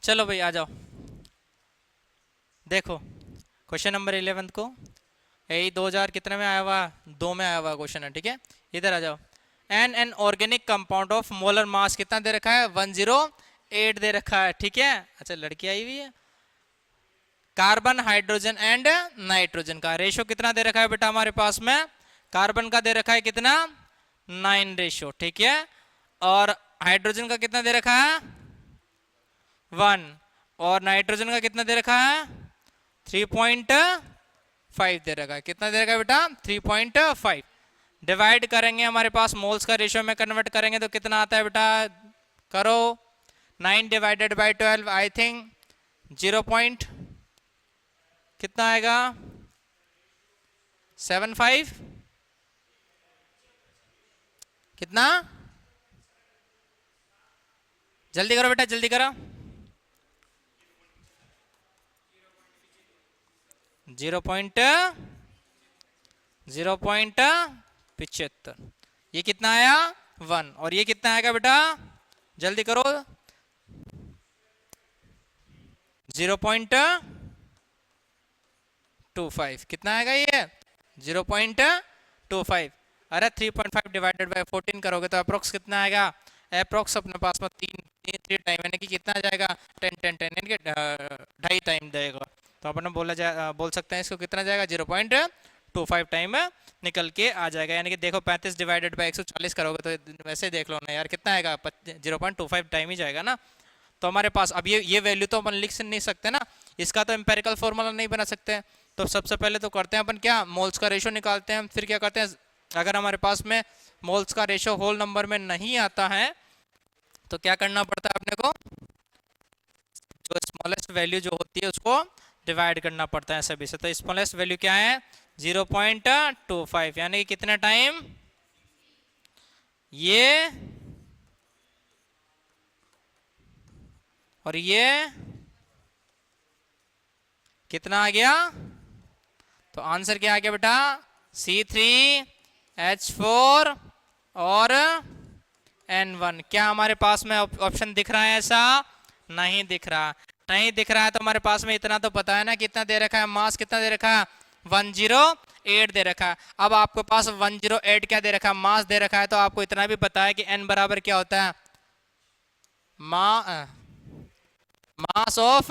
चलो भाई आ जाओ, देखो क्वेश्चन नंबर 11 को, यही 2000 कितने में आया हुआ, 2 में आया हुआ क्वेश्चन है, ठीक है। इधर आ जाओ। An organic compound of molar mass कितना दे रखा है, 108 दे रखा है, ठीक है। अच्छा लड़की आई हुई है। कार्बन हाइड्रोजन एंड नाइट्रोजन का रेशो कितना दे रखा है बेटा हमारे पास में, कार्बन का दे रखा है कितना, 9 रेशो, ठीक है। और हाइड्रोजन का कितना दे रखा है, 1, और नाइट्रोजन का कितना दे रखा है, 3.5 दे रखा है। कितना दे रखा है बेटा, 3.5। डिवाइड करेंगे हमारे पास मोल्स का रेशियो में कन्वर्ट करेंगे तो कितना आता है बेटा, करो। 9 डिवाइडेड बाई 12 आई थिंक 0. कितना आएगा, 75, कितना, जल्दी करो बेटा जल्दी करो, 0.75। ये कितना आया, 1, और ये कितना आएगा बेटा, जल्दी करो, 0.25। कितना आएगा ये, 0.25। अरे 3.5 डिवाइडेड बाय 14 करोगे तो अप्रोक्स कितना आएगा, अप्रोक्स अपने पास में 3 टाइम यानी कि कितना जाएगा, 10 यानी कि 2.5 टाइम देगा। तो अपन बोल सकते हैं इसको कितना जाएगा, 0.25 टाइम निकल के आ जाएगा। यानी कि देखो 35 डिवाइडेड बाय 140 करोगे तो वैसे देख लो ना यार, कितना आएगा, 0.25 टाइम ही जाएगा ना। तो हमारे पास अब ये वैल्यू तो अपन लिख नहीं सकते ना, इसका तो एम्पेरिकल फॉर्मूला नहीं बना सकते। तो सबसे पहले तो करते हैं अपन क्या, मोल्स का रेशो निकालते हैं। फिर क्या करते हैं, अगर हमारे पास में मोल्स का रेशो होल नंबर में नहीं आता है तो क्या करना पड़ता है अपने को, जो स्मॉलेस्ट वैल्यू जो होती है उसको डिवाइड करना पड़ता है सभी से। तो स्मॉलेस्ट वैल्यू क्या है, 0.25, यानी कि कितने टाइम, ये और ये कितना आ गया, तो आंसर क्या आ गया बेटा, C3H4 और N1। क्या हमारे पास में ऑप्शन दिख रहा है, ऐसा नहीं दिख रहा, नहीं दिख रहा है। तो हमारे पास में इतना तो पता है ना, कितना दे रखा है, मास कितना दे रखा है, 108 दे रखा है। अब आपके पास 108 क्या दे रखा है, मास दे रखा है। तो आपको इतना भी पता है कि N बराबर क्या होता है, mass of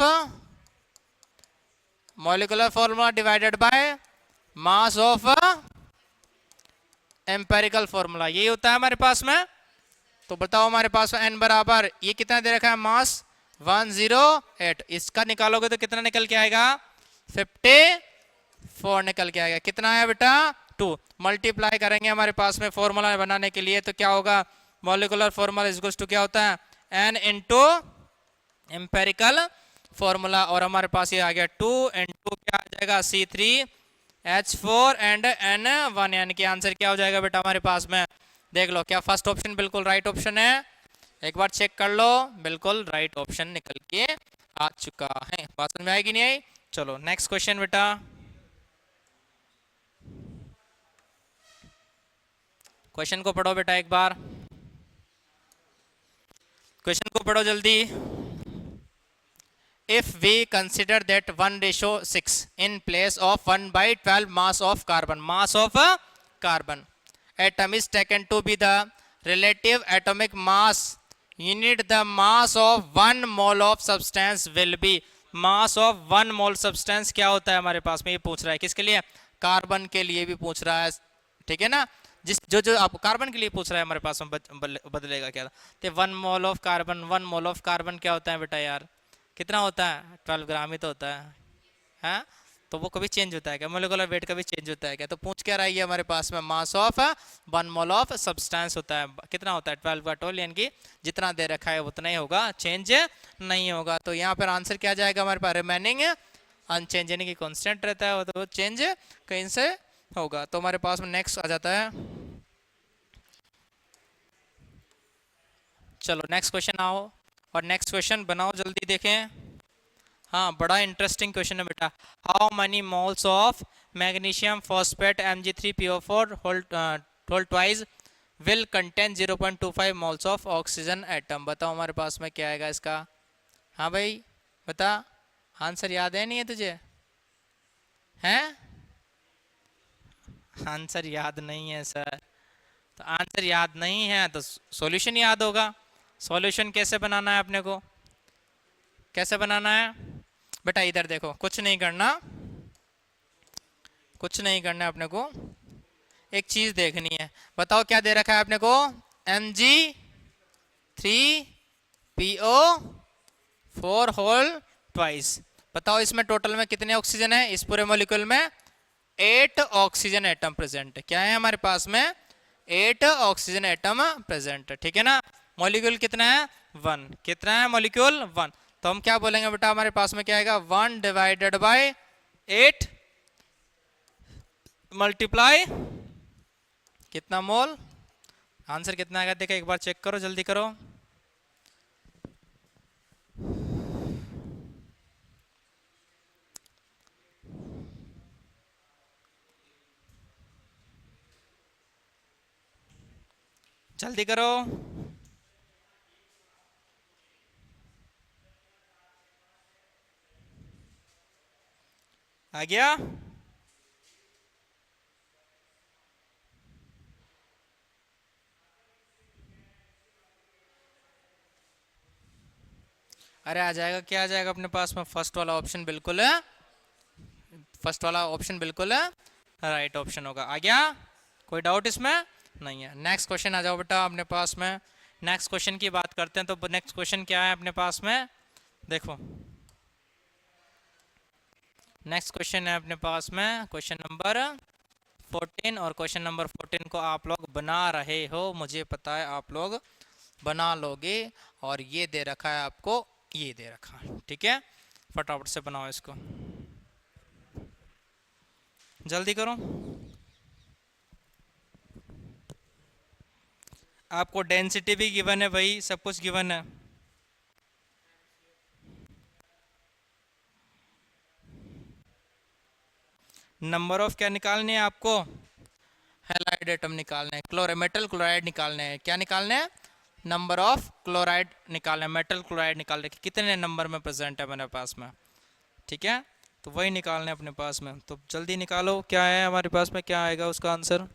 molecular formula divided by mass of empirical formula, यही होता है हमारे पास में। तो बताओ हमारे पास में n बराबर ये कितना दे रखा है, मास 108, इसका निकालोगे तो कितना निकल के आएगा, 54 निकल के आएगा। कितना आया बेटा, 2। मल्टीप्लाई करेंगे हमारे पास में फॉर्मूला बनाने के लिए, तो क्या होगा, मॉलिक्यूलर फॉर्मूला इक्वल्स टू क्या होता है, n इंटू एम्पेरिकल फॉर्मूला। और हमारे पास ये आ गया 2 इंटू क्या आ जाएगा, C3H4 एंड N1, यानी कि आंसर क्या हो जाएगा बेटा हमारे पास में, देख लो। क्या फर्स्ट ऑप्शन बिल्कुल राइट ऑप्शन है, एक बार चेक कर लो, बिल्कुल राइट ऑप्शन निकल के आ चुका है। बात समझ में आएगी नहीं आई, चलो नेक्स्ट क्वेश्चन बेटा, क्वेश्चन को पढ़ो बेटा एक बार, क्वेश्चन को पढ़ो जल्दी। If we consider that 1:6 in place of 1/12 mass of carbon atom is taken to be the relative atomic mass unit, the mass of 1 mole of substance will be, mass of 1 mole substance क्या होता है हमारे पास में, ये पूछ रहा है किसके लिए, कार्बन के लिए भी पूछ रहा है, ठीक है ना। जिस जो आप कार्बन के लिए पूछ रहा है हमारे पास में बदलेगा क्या, तो 1 mole of carbon, 1 mole of carbon क्या होता है बेटा यार, कितना होता है, 12 ग्राम ही तो होता है, हाँ। तो वो कभी चेंज होता है क्या, मोलिकुलर वेट कभी चेंज होता है क्या। तो पूछ क्या रहा है हमारे पास में, mass of 1 mole of substance होता है, कितना होता है, 12 का 12, यानी कि जितना दे रखा है उतना ही होगा, चेंज नहीं होगा। तो यहाँ पर आंसर क्या जाएगा हमारे पास, रिमेनिंग अनचेंज, यानी कि कांस्टेंट रहता है, तो चेंज कहीं से होगा। तो हमारे पास में नेक्स्ट आ जाता है, चलो नेक्स्ट क्वेश्चन आओ, और नेक्स्ट क्वेश्चन बनाओ जल्दी देखें। हाँ बड़ा इंटरेस्टिंग क्वेश्चन है बेटा। How many moles of magnesium phosphate Mg3PO4 whole twice will contain 0.25 moles of oxygen atom. बताओ हमारे पास में क्या आएगा इसका हाँ भाई बता, आंसर याद है नहीं है तुझे? हैं? आंसर याद नहीं है सर। तो आंसर याद नहीं है तो सॉल्यूशन याद होगा। सॉल्यूशन कैसे बनाना है अपने को, कैसे बनाना है बेटा? इधर देखो, कुछ नहीं करना, कुछ नहीं करना है अपने को। एक चीज देखनी है, बताओ क्या दे रखा है अपने को? Mg3PO4 whole twice. बताओ इसमें टोटल में कितने ऑक्सीजन है? इस पूरे मॉलिक्यूल में 8 ऑक्सीजन एटम प्रेजेंट है। क्या है हमारे पास में? 8 ऑक्सीजन एटम प्रेजेंट है, ठीक है ना? मॉलिक्यूल कितना है? 1। कितना है मॉलिक्यूल? 1। तो हम क्या बोलेंगे बेटा, हमारे पास में क्या आएगा? 1 डिवाइडेड बाय 8 मल्टीप्लाई कितना मोल? आंसर कितना आएगा देखो एक बार चेक करो, जल्दी करो। जल्दी करो। आ गया? अरे आ जाएगा, क्या आ जाएगा अपने पास में? फर्स्ट वाला ऑप्शन बिल्कुल है, फर्स्ट वाला ऑप्शन बिल्कुल है राइट ऑप्शन होगा। आ गया? कोई डाउट इसमें नहीं है। नेक्स्ट क्वेश्चन आ जाओ बेटा अपने पास में। नेक्स्ट क्वेश्चन की बात करते हैं, तो नेक्स्ट क्वेश्चन क्या है अपने पास में? देखो नेक्स्ट क्वेश्चन है अपने पास में क्वेश्चन नंबर 14, और क्वेश्चन नंबर 14 को आप लोग बना रहे हो, मुझे पता है आप लोग बना लोगे। और ये दे रखा है आपको, ये दे रखा है, ठीक है? फटाफट से बनाओ इसको, जल्दी करो। आपको डेंसिटी भी गिवन है भाई, सब कुछ गिवन है। नंबर ऑफ क्या निकालने हैं आपको? हैलाइड एटम निकालने हैं, मेटल क्लोराइड निकालने हैं। क्या निकालने हैं? नंबर ऑफ क्लोराइड निकालने, मेटल क्लोराइड निकालने के कितने नंबर में प्रेजेंट है मेरे पास में, ठीक है? तो वही निकालने अपने पास में, तो जल्दी निकालो क्या है हमारे पास में, क्या आएगा उसका आंसर?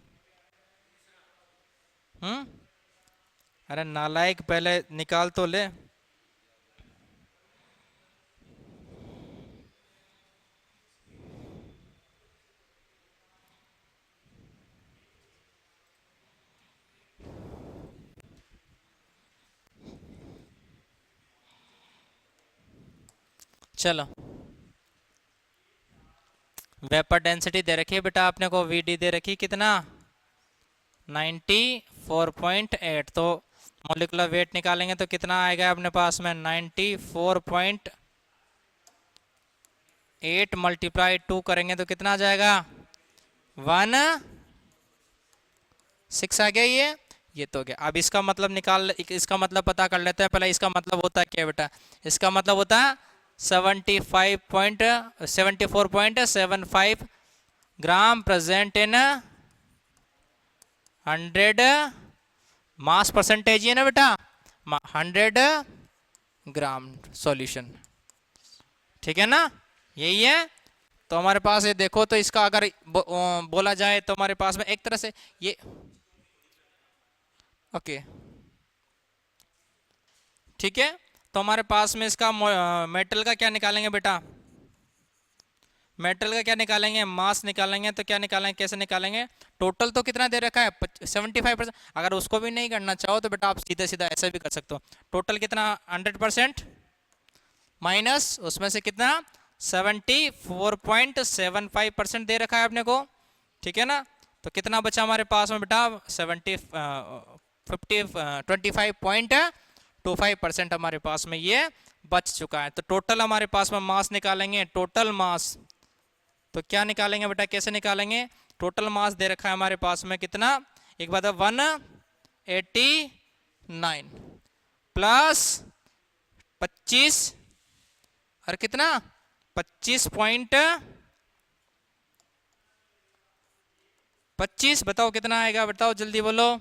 अरे नालायक, पहले निकाल तो ले। चलो वेपर डेंसिटी दे रखी है बेटा आपने को, वीडी दे रखी कितना? 94.8। तो मोलिकुलर वेट निकालेंगे तो कितना आएगा अपने पास में? 94.8 मल्टीप्लाई 2 करेंगे तो कितना आ जाएगा? 16 आ गया ये तो गया। अब इसका मतलब निकाल, इसका मतलब पता कर लेते हैं पहले। इसका मतलब होता है क्या बेटा? इसका मतलब होता है 74.75 ग्राम प्रेजेंट इन 100 मास परसेंटेज है ना बेटा, 100 ग्राम सॉल्यूशन, ठीक है ना? यही है। तो हमारे पास ये देखो, तो इसका अगर बोला जाए तो हमारे पास में एक तरह से ये ओके, ठीक है? तो हमारे पास में इसका मेटल का क्या निकालेंगे बेटा? मेटल का क्या निकालेंगे? मास निकालेंगे। तो क्या निकालेंगे, कैसे निकालेंगे? टोटल तो कितना दे रखा है? 75%। अगर उसको भी नहीं करना चाहो तो बेटा आप सीधा सीधा ऐसे भी कर सकते हो। टोटल कितना? 100% माइनस उसमें से कितना? 74.75% दे रखा है अपने को, ठीक है ना? तो कितना बचा हमारे पास में बेटा? 25.25% हमारे पास में ये बच चुका है। तो टोटल हमारे पास में मास निकालेंगे, टोटल मास। तो क्या निकालेंगे बेटा, कैसे निकालेंगे? टोटल मास दे रखा है हमारे पास में कितना? एक बात, 189 प्लस 25 और कितना? 25.25। बताओ कितना आएगा, बताओ जल्दी बोलो।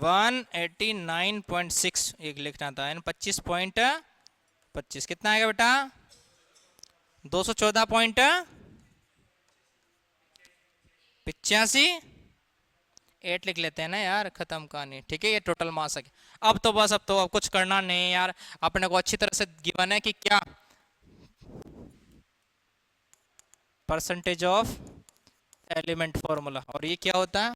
189.6 एक लिखना था, 25.25 कितना आएगा बेटा? 214.85 8 लिख लेते हैं ना यार, खत्म कहानी। ठीक है, ये टोटल मास है। अब तो बस, अब कुछ करना नहीं है यार, अपने को अच्छी तरह से गिवन है कि क्या परसेंटेज ऑफ एलिमेंट फॉर्मूला, और ये क्या होता है?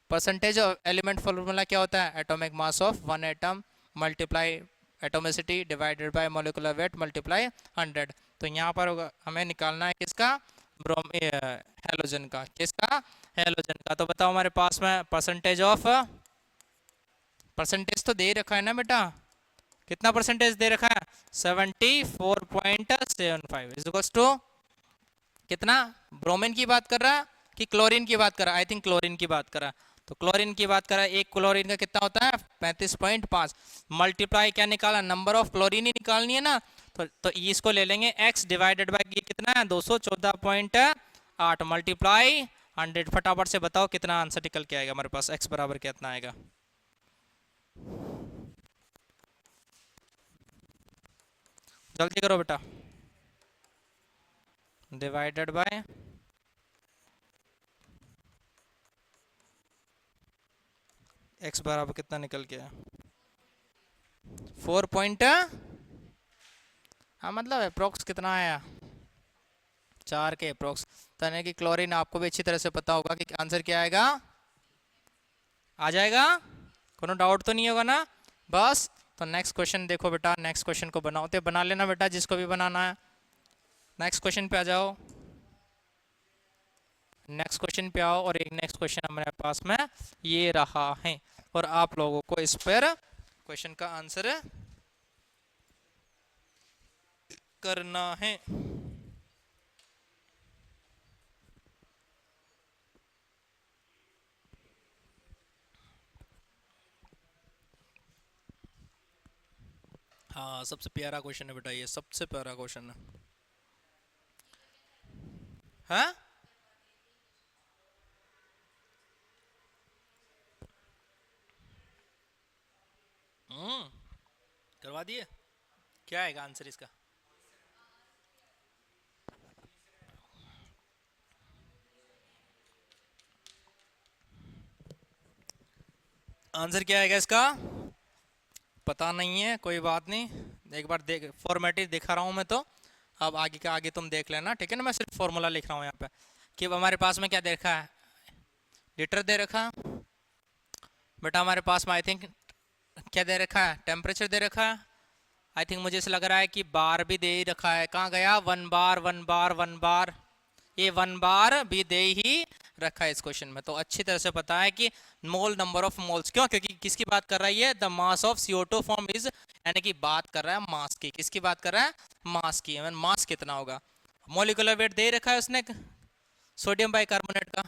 परसेंटेज ऑफ एलिमेंट फॉर्मूला क्या होता है? Atomic mass of one atom multiply atomicity divided by molecular weight multiply 100। तो यहाँ पर हमें निकालना है किसका? हेलोजन का। किसका? हेलोजन का। तो बताओ हमारे पास में परसेंटेज ऑफ, परसेंटेज तो दे रखा है ना बेटा, कितना परसेंटेज दे रखा है? 74.75 इज टू कितना? ब्रोमीन की बात कर रहा है कि क्लोरीन की बात कर रहा है? आई थिंक क्लोरीन की बात कर रहा है। तो क्लोरीन की बात कर रहा है, एक क्लोरीन का कितना होता है? 35.5 मल्टीप्लाई क्या निकाला? नंबर ऑफ क्लोरीन ही निकालनी है ना, तो इसको ले लेंगे x डिवाइडेड बाय ये कितना है? 214.8 मल्टीप्लाई 100। फटाफट से बताओ कितना आंसर निकल के आएगा हमारे पास? x बराबर कितना आएगा? जल्दी करो बेटा। डिवाइडेड बाय x बराबर कितना निकल के आया? 4 पॉइंट, हाँ मतलब अप्रोक्स कितना आया? 4 के अप्रोक्स। तो यानी कि क्लोरीन आपको भी अच्छी तरह से पता होगा कि आंसर क्या आएगा? आ जाएगा, कोनो डाउट तो नहीं होगा ना? बस तो नेक्स्ट क्वेश्चन देखो बेटा, नेक्स्ट क्वेश्चन को बनाओ, तो बना लेना बेटा जिसको भी बनाना है। नेक्स्ट क्वेश्चन पे आ जाओ, नेक्स्ट क्वेश्चन पे आओ। और एक नेक्स्ट क्वेश्चन हमारे पास में ये रहा है, और आप लोगों को इस पर क्वेश्चन का आंसर करना है। हाँ, सबसे प्यारा क्वेश्चन है बेटा ये, सबसे प्यारा क्वेश्चन है। हाँ करवा दिए। क्या आएगा आंसर इसका? आंसर क्या आएगा इसका? पता नहीं है, कोई बात नहीं, एक बार देख फॉर्मेटिव दिखा रहा हूँ मैं, तो अब आगे का आगे तुम देख लेना। ठीक है ना, मैं सिर्फ फॉर्मूला लिख रहा हूँ यहाँ पे कि हमारे पास में क्या दे रखा है? लीटर दे रखा बेटा हमारे पास में। आई थिंक क्या दे रखा है? टेम्परेचर दे रखा है। आई थिंक मुझे ऐसा लग रहा है कि बार भी दे ही रखा है। कहाँ गया? 1 बार 1 बार 1 बार, ये 1 बार भी दे ही रखा है इस क्वेश्चन में। तो अच्छी तरह से पता है कि मोल नंबर ऑफ मोल्स, क्यों? क्योंकि किसकी बात कर रही है? The mass of CO2 form is, यानी कि बात कर रहा है मास की। किसकी बात कर रहा है? मास की। मास कितना होगा? मोलिकुलर वेट दे रखा है उसने सोडियम बाइकार्बोनेट का।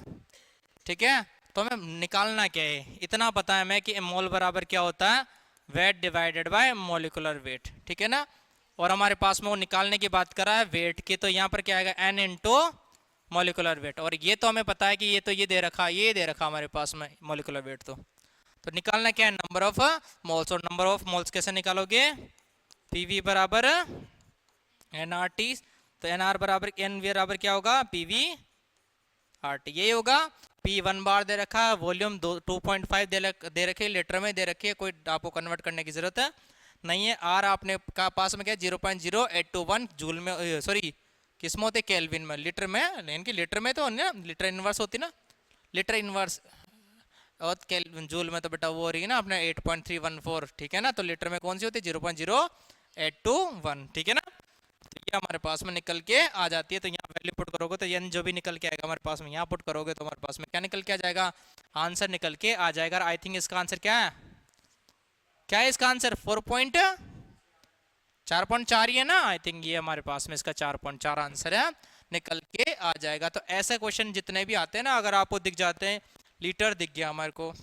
ठीक है, तो हमें निकालना क्या है? इतना पता है हमें कि मोल बराबर क्या होता है? Weight divided by molecular weight. ठीक है ना, और हमारे पास में वो निकालने की बात कर रहा है वेट की, तो यहाँ पर क्या आएगा? N into molecular weight. और ये तो हमें पता है कि ये तो ये दे रखा, ये दे रखा हमारे पास में मोलिकुलर वेट। तो निकालना क्या है? Number of moles. और नंबर ऑफ मोल्स कैसे निकालोगे? PV बराबर NRT। तो NR बराबर N बराबर क्या होगा? PV RT, यही होगा। P 1 बार दे रखा है, वॉल्यूम 2.5 दे रखे, लीटर में दे रखी है, कोई आपको कन्वर्ट करने की जरूरत है नहीं है। R आपने का पास में क्या? 0.0821 जूल में, सॉरी किस में होते? केल्विन में। लीटर में, इनकी लीटर में तो ना, लीटर इनवर्स होती ना, लीटर इनवर्स। और केल्विन जूल में तो बेटा वो हो रही है ना अपने 8.314। ठीक है ना, तो लीटर में कौन सी होती है? 0.0821। ठीक है ना, तो ये हमारे पास में निकल के आ जाती है। तो यहाँ वैल्यू पुट करोगे तो n जो भी निकल के आएगा हमारे पास में, यहाँ पुट करोगे तो हमारे पास में क्या निकल के आ जाएगा? आंसर निकल के आ जाएगा। आई थिंक इसका आंसर क्या है? क्या है इसका आंसर? 4.4 ही है ना? आई थिंक ये हमारे पास में इसका 4.4 आंसर है, निकल के आ जाएगा। तो ऐसे क्वेश्चन जितने भी आते हैं ना, अगर आपको दिख जाते हैं, लीटर दिख गया हमारे को,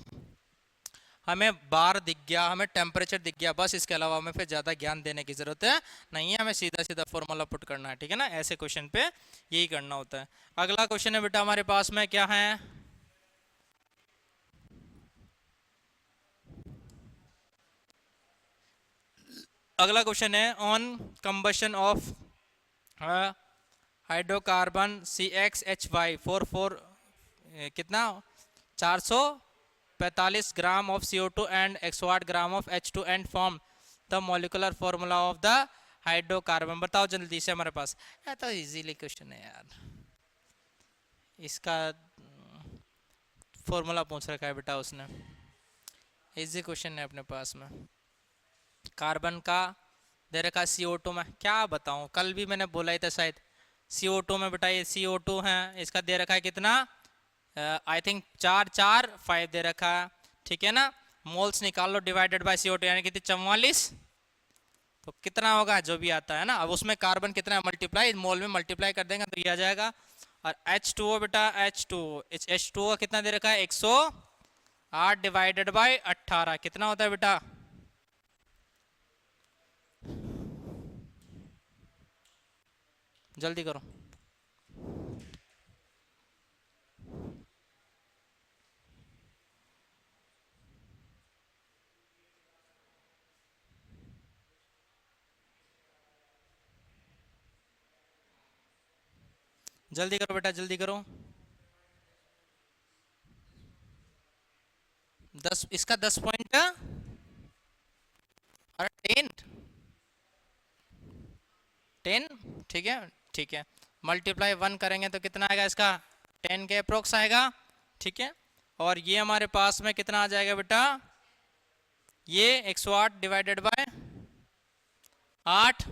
हमें बार दिख गया, हमें टेम्परेचर दिख गया, बस इसके अलावा हमें फिर ज़्यादा ज्ञान देने की ज़रूरत है नहीं है, हमें सीधा सीधा फॉर्मूला पुट करना है। ठीक है ना, ऐसे क्वेश्चन पे यही करना होता है। अगला क्वेश्चन है बेटा हमारे पास में क्या है? अगला क्वेश्चन है on combustion of hydrocarbon C x H y four four कितना 445 gram of CO2 and 108 gram of H2 and form the molecular formula of the hydrocarbon. बताओ जल्दी से, हमारे पास है तो इजीली क्वेश्चन है यार, इसका फॉर्मूला पूछ रखा है बेटा उसने, इजी क्वेश्चन है अपने पास में। कार्बन का दे रखा है CO2 में, क्या बताऊं, कल भी मैंने बोला ही था शायद। CO2 में बेटा ये CO2 है, इसका दे रखा है कितना, आई थिंक 445 दे रखा है, ठीक है ना। मोल्स निकाल लो डिवाइडेड बाय CO2 यानी कितनी 44, तो कितना होगा जो भी आता है ना। अब उसमें कार्बन कितना मल्टीप्लाई, मोल में मल्टीप्लाई कर देंगे तो ये आ जाएगा। और H2O बेटा H2O का कितना दे रखा है 108 डिवाइडेड बाय 18 कितना होता है बेटा, जल्दी करो। जल्दी करो बेटा जल्दी करो। 10, इसका 10 पॉइंट, और 10 10, ठीक है ठीक है। मल्टीप्लाई 1 करेंगे तो कितना आएगा इसका 10 के अप्रोक्स आएगा, ठीक है। और ये हमारे पास में कितना आ जाएगा बेटा, ये 108 डिवाइडेड बाय 8,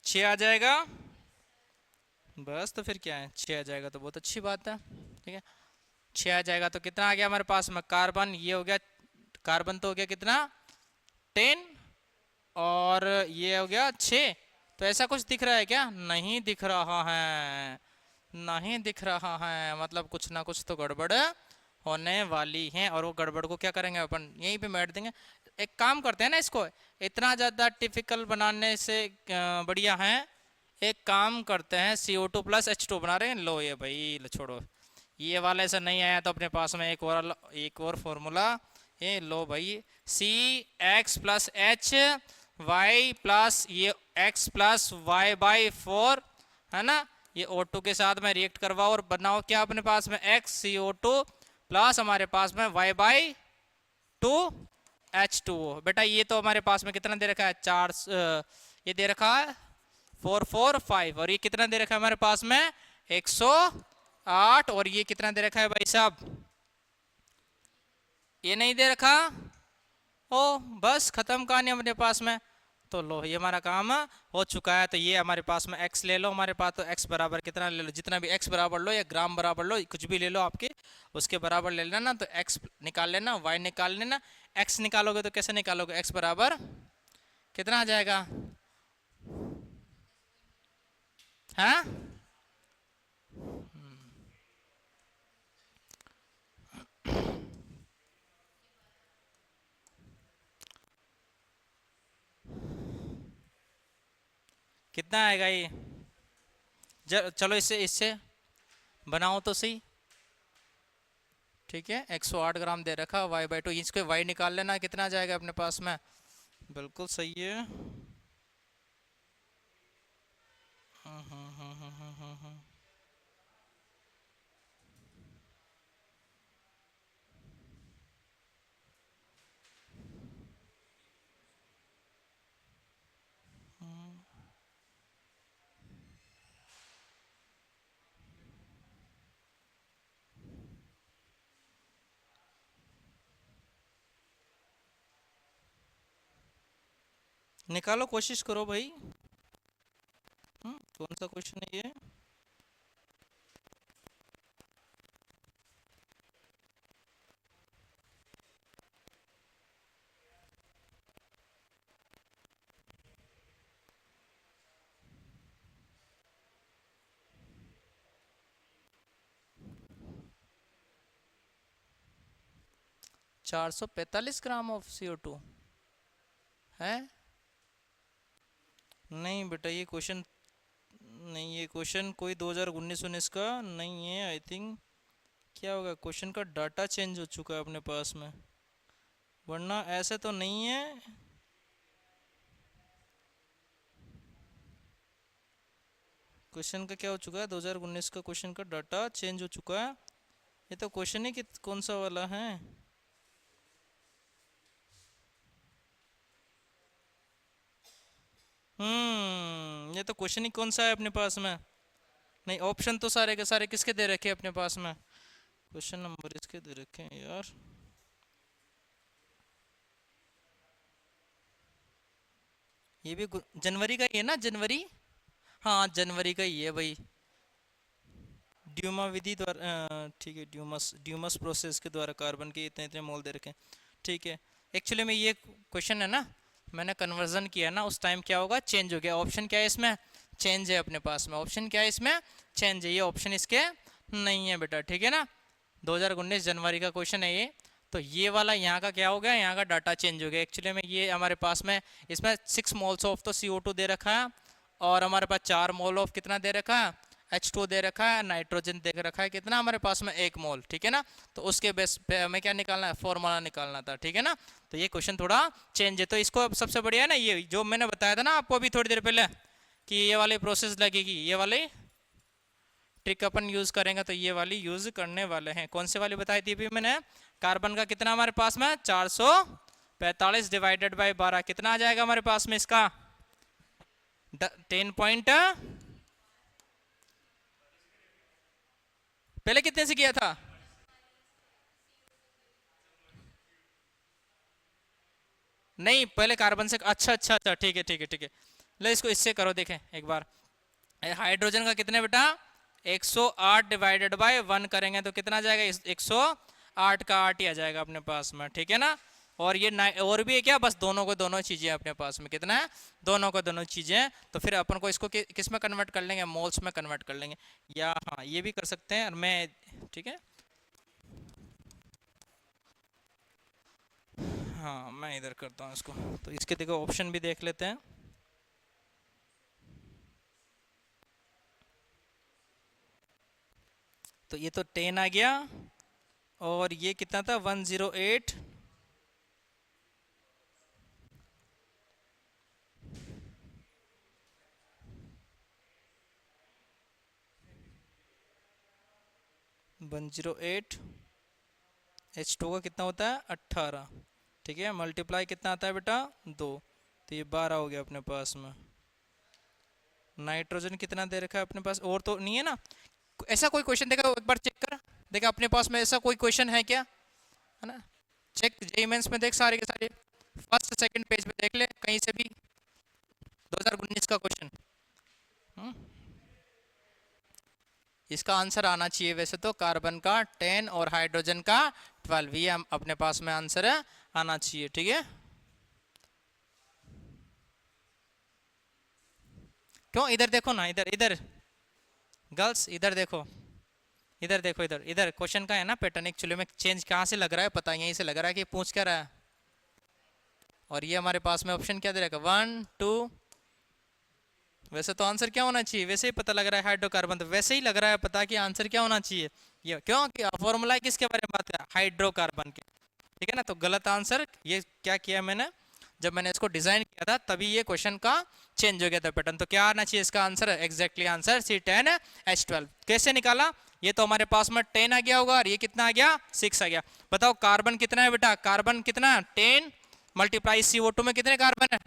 छः आ जाएगा। बस तो फिर क्या है, 6 आ जाएगा तो बहुत अच्छी बात है, ठीक है। 6 आ जाएगा तो कितना आ गया हमारे पास में कार्बन, ये हो गया कार्बन तो हो गया कितना 10, और ये हो गया 6। तो ऐसा कुछ दिख रहा है क्या, नहीं दिख रहा है, नहीं दिख रहा है, मतलब कुछ ना कुछ तो गड़बड़ होने वाली है। और वो गड़बड़ को क्या करेंगे अपन, यहीं पे बैठ देंगे। एक काम करते हैं ना, इसको इतना ज़्यादा टिपिकल बनाने से बढ़िया है, एक काम करते हैं CO2 प्लस H2 बना रहे हैं। लो ये भाई लो छोड़ो, ये वाला ऐसा नहीं आया तो अपने पास में एक और फॉर्मूला, ये लो भाई CX plus H Y plus ये X प्लस Y बाई 4 है ना। ये O2 के साथ में रिएक्ट करवाओ और बनाओ क्या अपने पास में XCO2 प्लस हमारे पास में Y बाई 2 H2O। बेटा ये तो हमारे पास में कितना दे रखा है 4, ये दे रखा है 445, और ये कितना दे रखा है हमारे पास में 108, और ये कितना दे रखा है भाई साहब, ये नहीं दे रखा। ओ बस खत्म कहानी अपने पास में। तो लो ये हमारा काम हो चुका है। तो ये हमारे पास में x ले लो, हमारे पास तो x बराबर कितना ले लो, जितना भी x बराबर लो या ग्राम बराबर लो, कुछ भी ले लो आपके उसके बराबर ले लेना ना। तो x निकाल लेना, y निकाल लेना। x निकालोगे तो कैसे निकालोगे, x बराबर कितना आ जाएगा, हाँ कितना आएगा ये, चलो इससे इससे बनाओ तो सही, ठीक है। 108 ग्राम दे रखा y बाई 2, इसको y निकाल लेना, कितना आ जाएगा अपने पास में, बिल्कुल सही है। निकालो कोशिश करो भाई। कौन सा क्वेश्चन है ये, 445 ग्राम ऑफ CO2 है। नहीं बेटा ये क्वेश्चन नहीं, ये क्वेश्चन कोई 2019-19 का नहीं है आई थिंक, क्या होगा, क्वेश्चन का डाटा चेंज हो चुका है अपने पास में, वरना ऐसे तो नहीं है। क्वेश्चन का क्या हो चुका है, 2019 का क्वेश्चन का डाटा चेंज हो चुका है। ये तो क्वेश्चन ही कौन सा वाला है। ये तो क्वेश्चन ही कौन सा है अपने पास में। नहीं, ऑप्शन तो सारे के सारे किसके दे रखे हैं अपने पास में, क्वेश्चन नंबर इसके दे रखे हैं यार। ये भी जनवरी का ही है ना, जनवरी। हाँ, जनवरी का ही है भाई। ड्यूमा विधि द्वारा, ठीक है, ड्यूमस ड्यूमस प्रोसेस के द्वारा कार्बन के इतने इतने मोल दे रखे हैं। ठीक है, एक्चुअली में ये क्वेश्चन है ना, मैंने कन्वर्जन किया ना उस टाइम, क्या होगा, चेंज हो गया। ऑप्शन क्या है इसमें, चेंज है अपने पास में। ऑप्शन क्या है इसमें, चेंज है। ये ऑप्शन इसके नहीं है बेटा, ठीक है ना। 2019 जनवरी का क्वेश्चन है ये। तो ये वाला यहाँ का क्या हो गया, यहाँ का डाटा चेंज हो गया। एक्चुअली में ये हमारे पास में इसमें 6 मोल्स ऑफ तो CO2 दे रखा है, और हमारे पास 4 मोल ऑफ कितना दे रखा है, H2 दे रखा है। नाइट्रोजन दे रखा है कितना हमारे पास में, 1 मोल, ठीक है ना। तो उसके बेस पे हमें क्या निकालना है, फॉर्मूला निकालना था, ठीक है ना। तो ये क्वेश्चन थोड़ा चेंज है। तो इसको सबसे बढ़िया है ना, ये जो मैंने बताया था ना आपको अभी थोड़ी देर पहले, कि ये वाली प्रोसेस लगेगी, ये वाली ट्रिक अपन यूज करेंगे। तो ये वाली यूज करने वाले हैं। कौन से वाली बताई थी अभी मैंने, कार्बन का कितना हमारे पास में 445 डिवाइडेड बाई 12 कितना आ जाएगा हमारे पास में इसका 10 पॉइंट, पहले कितने से किया था, नहीं पहले कार्बन से, अच्छा अच्छा अच्छा, ठीक है ठीक है ठीक है। ले इसको इससे करो, देखें एक बार। हाइड्रोजन का कितने बेटा, 108 डिवाइडेड बाय 1 करेंगे तो कितना आ जाएगा, 108 का 8 ही आ जाएगा अपने पास में, ठीक है ना। और ये और भी है क्या, बस दोनों को दोनों चीजें अपने पास में कितना है, दोनों को दोनों चीजें। तो फिर अपन को इसको किस में कन्वर्ट कर लेंगे, मोल्स में कन्वर्ट कर लेंगे, या हाँ ये भी कर सकते हैं। और मैं, ठीक है, हाँ मैं इधर करता हूँ इसको। तो इसके देखो ऑप्शन भी देख लेते हैं। तो ये तो 10 आ गया, और ये कितना था 108, वन जीरो एट। H2 का कितना होता है 18, ठीक है। मल्टीप्लाई कितना आता है बेटा 2, तो ये 12 हो गया अपने पास में। नाइट्रोजन कितना दे रखा है अपने पास, और तो नहीं है ना ऐसा कोई क्वेश्चन, देखा एक बार चेक कर, देखा अपने पास में ऐसा कोई क्वेश्चन है क्या, है ना। चेक जेईई मेंस में देख, सारे के सारे फर्स्ट सेकंड पेज पे देख ले कहीं से भी 2019 का क्वेश्चन। इसका आंसर आना चाहिए वैसे तो कार्बन का 10 और हाइड्रोजन का 12, ये हम अपने पास में आंसर आना चाहिए, ठीक है। क्यों, इधर देखो ना, इधर इधर गर्ल्स इधर देखो, इधर देखो, इधर इधर क्वेश्चन का है ना पैटर्न। एक्चुअली में चेंज कहाँ से लग रहा है पता, यहीं से लग रहा है कि पूछ क्या रहा है। और ये हमारे पास में ऑप्शन क्या दे रखा, 1 2, वैसे तो आंसर क्या होना चाहिए, वैसे ही पता लग रहा है हाइड्रोकार्बन, तो वैसे ही लग रहा है पता कि आंसर क्या होना चाहिए। ये क्यों, कि फॉर्मूला किसके बारे में बात है, हाइड्रोकार्बन के, ठीक है ना। तो गलत आंसर, ये क्या किया मैंने, जब मैंने इसको डिजाइन किया था तभी ये क्वेश्चन का चेंज हो गया था पैटर्न। तो क्या आना चाहिए इसका आंसर, एग्जैक्टली आंसर C10H12। कैसे निकाला, ये तो हमारे पास में 10 आ गया होगा, और ये कितना आ गया 6 आ गया। बताओ कार्बन कितना है बेटा, कार्बन कितना 10 मल्टीप्लाई CO2 में कितने कार्बन है,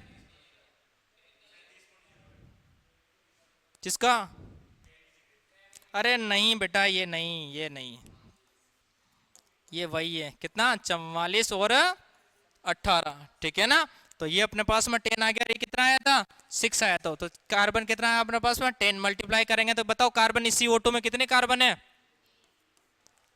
जिसका, अरे नहीं बेटा ये नहीं, ये नहीं, ये वही है कितना 44 और 18, ठीक है ना। तो ये अपने पास में 10 आ गया, ये कितना आया था 6 आया था। तो कार्बन कितना है अपने पास में 10 मल्टीप्लाई करेंगे तो बताओ कार्बन इस CO2 में कितने कार्बन है,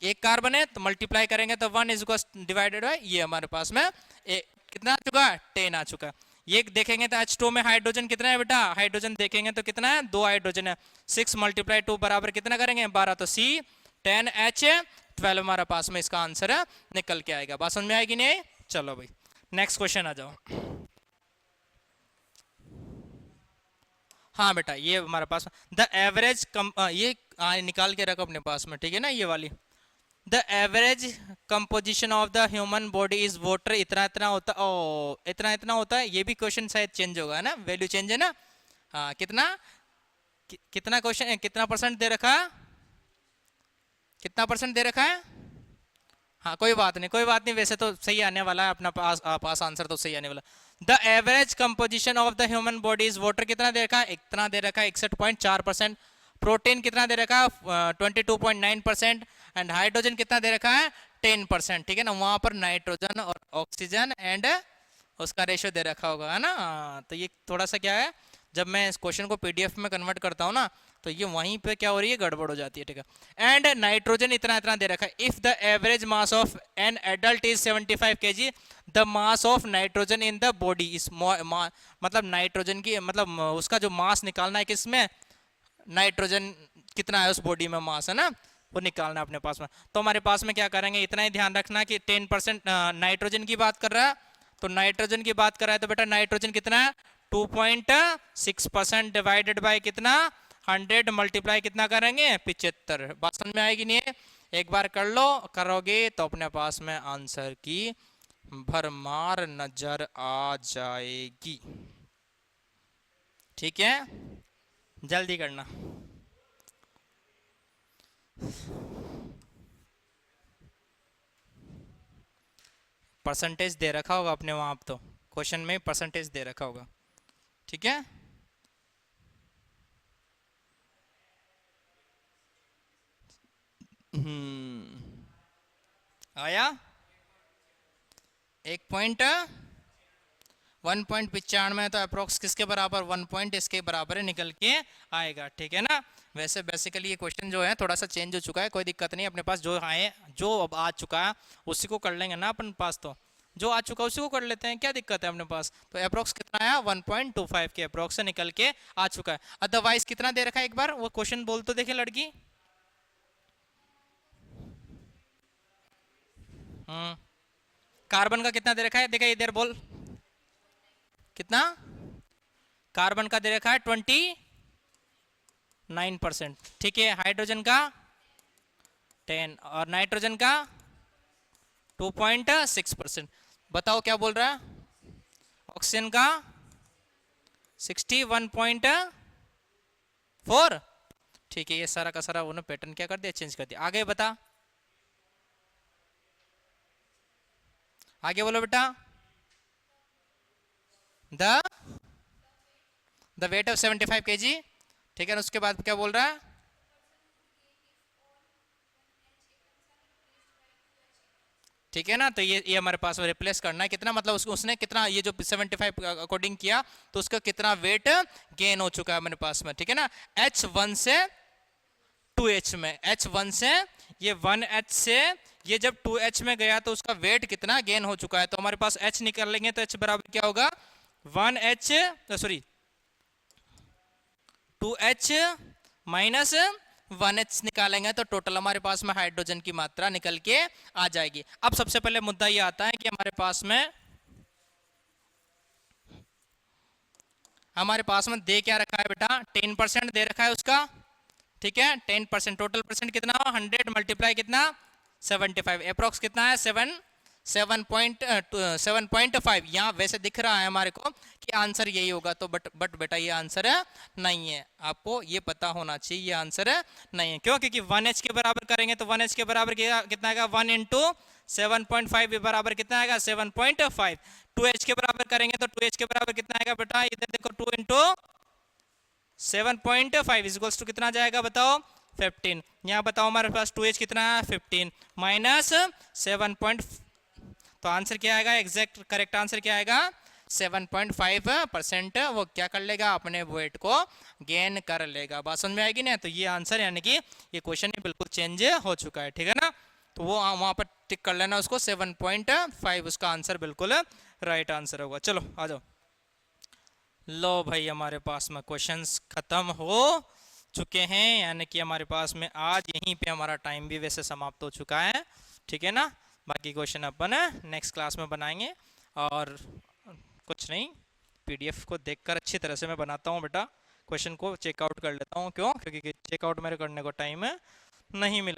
एक कार्बन है, तो मल्टीप्लाई करेंगे तो 1 इज डिवाइडेड बाय, ये हमारे पास में कितना आ चुका है 10 आ चुका है। ये देखेंगे तो H2 में हाइड्रोजन कितना है बेटा, हाइड्रोजन देखेंगे तो कितना है 2 हाइड्रोजन है। 6 मल्टीप्लाई 2 बराबर कितना करेंगे 12, तो C10H12 हमारा पास में इसका आंसर है निकल के आएगा। बात समझ में आएगी नहीं, चलो भाई नेक्स्ट क्वेश्चन आ जाओ। हाँ बेटा ये हमारे पास द एवरेज ये निकाल के रखो अपने पास में, ठीक है ना। ये वाली the average composition of the human body is water, इतना इतना होता, ओ इतना इतना होता है। ये भी क्वेश्चन शायद चेंज होगा ना, वैल्यू चेंज है ना। हाँ कितना कितना क्वेश्चन कितना परसेंट दे रखा है, कितना परसेंट दे रखा है। हाँ कोई बात नहीं, कोई बात नहीं, वैसे तो सही आने वाला है अपना पास आंसर तो सही आने वाला। The average composition of the human body is water, कितना दे रखा है, इतना दे रखा है 61.4%। प्रोटीन कितना दे रखा है 22.9%। एंड हाइड्रोजन कितना दे रखा है 10%। ठीक है ना, वहां पर नाइट्रोजन और ऑक्सीजन एंड उसका रेशियो दे रखा होगा, है ना। तो ये थोड़ा सा क्या है, जब मैं इस क्वेश्चन को पीडीएफ में कन्वर्ट करता हूँ ना, तो ये वहीं पे क्या हो रही है, गड़बड़ हो जाती है। ठीक है। एंड नाइट्रोजन इतना इतना दे रखा है। If the average mass of an adult is 75 kg, the mass of nitrogen in the body is, मतलब नाइट्रोजन की मतलब उसका जो मास निकालना है किसमें, नाइट्रोजन कितना है उस बॉडी में मास, है ना, वो निकालना है अपने पास में। तो हमारे पास में क्या करेंगे, इतना ही ध्यान रखना कि 10% नाइट्रोजन की बात कर रहा है, तो नाइट्रोजन की बात कर रहा है तो बेटा नाइट्रोजन कितना है 2.6% डिवाइडेड बाय कितना 100 मल्टीप्लाई कितना करेंगे 75। बात समझ में आएगी नहीं है, एक बार कर लो, करोगे तो अपने पास में आंसर की भरमार नजर आ जाएगी। ठीक है, जल्दी करना। परसेंटेज दे रखा होगा अपने वहां, तो क्वेश्चन में परसेंटेज दे रखा होगा। ठीक है, आया 1.95 तो अप्रोक्स किसके बराबर 1 पॉइंट इसके बराबर निकल के आएगा। ठीक है ना। वैसे बेसिकली ये क्वेश्चन जो है थोड़ा सा चेंज हो चुका है, कोई दिक्कत नहीं, अपने पास जो आए जो अब आ चुका है उसी को कर लेंगे ना अपन पास, तो जो आ चुका है उसी को कर लेते हैं, क्या दिक्कत है अपने पास। तो अप्रोक्स कितना आया 1.25 के अप्रोक्स से निकल के आ चुका है। अदरवाइज कितना दे रखा है, एक बार वो क्वेश्चन बोल तो देखे लड़की। कार्बन का कितना दे रखा है, देखा इधर बोल, कितना कार्बन का दे रखा है 29%। ठीक है, हाइड्रोजन का 10 और नाइट्रोजन का 2.6%। बताओ क्या बोल रहा है, ऑक्सीजन का 61.4। ठीक है, ये सारा का सारा उन्होंने पैटर्न क्या कर दिया, चेंज कर दिया। आगे बता, आगे बोलो बेटा। The weight of 75 kg। ठीक है ना, उसके बाद क्या बोल रहा है, ठीक है ना। तो ये हमारे पास रिप्लेस करना है कितना, मतलब उसने कितना, ये जो 75 अकॉर्डिंग किया तो उसका कितना वेट गेन हो चुका है हमारे पास में। ठीक है ना, H1 से 2H में, H1 से ये 1H से ये जब 2H में गया तो उसका वेट कितना गेन हो चुका है। तो हमारे पास H निकाल लेंगे तो H बराबर क्या होगा 1H sorry 2H minus 1H निकालेंगे तो टोटल हमारे पास में हाइड्रोजन की मात्रा निकल के आ जाएगी। अब सबसे पहले मुद्दा ये आता है कि हमारे पास में दे क्या रखा है बेटा, 10% दे रखा है उसका। ठीक है, 10% टोटल परसेंट कितना हो 100 मल्टीप्लाई कितना 75, अप्रोक्स कितना है 7.5। यहाँ वैसे दिख रहा है हमारे को कि आंसर यही होगा, तो बट बेटा ये आंसर नहीं है, आपको ये पता होना चाहिए ये आंसर नहीं है। क्यों, क्योंकि 1H के बराबर करेंगे तो 1H के बराबर कितना आएगा 1 इंटू 7.5 बराबर कितना आएगा 7.5। 2H के बराबर करेंगे तो 2H के बराबर कितना आएगा बेटा, इधर देखो 2 इंटू 7.5 इक्वल्स टू कितना जाएगा बताओ 15। यहाँ बताओ हमारे पास 2H कितना है 15 माइनस 7. तो आंसर क्या आएगा, एग्जैक्ट करेक्ट आंसर क्या आएगा 7.5%। वो क्या कर लेगा, अपने वेट को गेन कर लेगा। बात समझ में आएगी ना। तो ये आंसर यानी कि ये क्वेश्चन बिल्कुल चेंज हो चुका है। ठीक है ना, तो वो वहां पर टिक कर लेना उसको 7.5, उसका आंसर बिल्कुल राइट आंसर होगा। चलो आ जाओ, लो भाई हमारे पास में क्वेश्चंस खत्म हो चुके हैं, यानी कि हमारे पास में आज यहीं पे हमारा टाइम भी वैसे समाप्त हो चुका है। ठीक है ना, बाकी क्वेश्चन अपन नेक्स्ट क्लास में बनाएंगे। और कुछ नहीं, पीडीएफ को देखकर अच्छी तरह से मैं बनाता हूँ बेटा, क्वेश्चन को चेकआउट कर लेता हूँ। क्यों, क्योंकि चेकआउट मेरे करने को टाइम नहीं मिला।